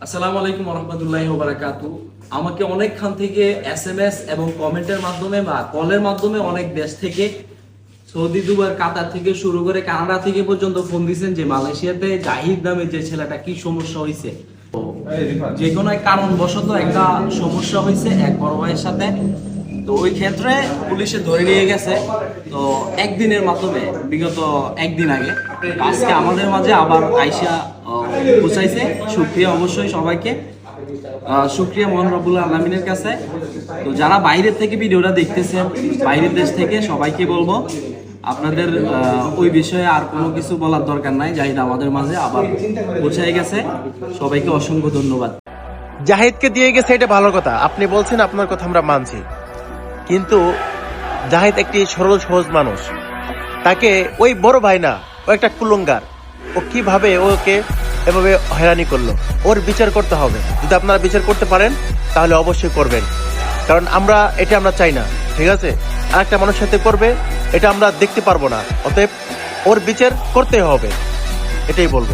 আসসালামু আলাইকুম রহমতুল্লাহি ওয়া বারাকাতুহু। আমাকে অনেকক্ষণ থেকে এসএমএস এবং কমেন্টের মাধ্যমে বা কলের মাধ্যমে অনেক দেশ থেকে সৌদি, দুবাই, কাতার থেকে শুরু করে কানাডা থেকে পর্যন্ত ফোন দিয়েছেন যে মালয়েশিয়াতে জাহিদ নামে যে ছেলেটা কি সমস্যা হয়েছে। তো যে কোনো এক কারণবশত একটা সমস্যা হয়েছে এক বড় ভাইয়ের সাথে। তো ওই ক্ষেত্রে পুলিশে ধরে নিয়ে গেছে। তো একদিনের মাধ্যমে বিগত একদিন আগে আজকে আমাদের মাঝে আবার আইসা পৌঁছাইছে। শুকরিয়া অবশ্যই সবাইকে, শুকরিয়া মহান রব্বুল আলামিনের কাছে। তো যারা বাইরের থেকে ভিডিওটা দেখতেছেন, বাইরের দেশ থেকে সবাইকে বলবো আপনাদের ওই বিষয়ে আর কোনো কিছু বলার দরকার নাই। জাহিদ আমাদের মাঝে আবার পৌঁছাই গেছে। সবাইকে অসংখ্য ধন্যবাদ। জাহিদকে দিয়ে গেছে, এটা ভালো কথা। আপনি বলছেন, আপনার কথা আমরা মানছি, কিন্তু জাহিদ একটি সরল সহজ মানুষ। তাকে ওই বড় ভাই না, ও একটা কুলঙ্গার। ও কিভাবে ওকে এভাবে হয়রানি করলো, ওর বিচার করতে হবে। যদি আপনারা বিচার করতে পারেন তাহলে অবশ্যই করবেন, কারণ এটা আমরা চাই না। ঠিক আছে, আর একটা মানুষের সাথে করবে, এটা আমরা দেখতে পারবো না। অতএব ওর বিচার করতে হবে, এটাই বলবো।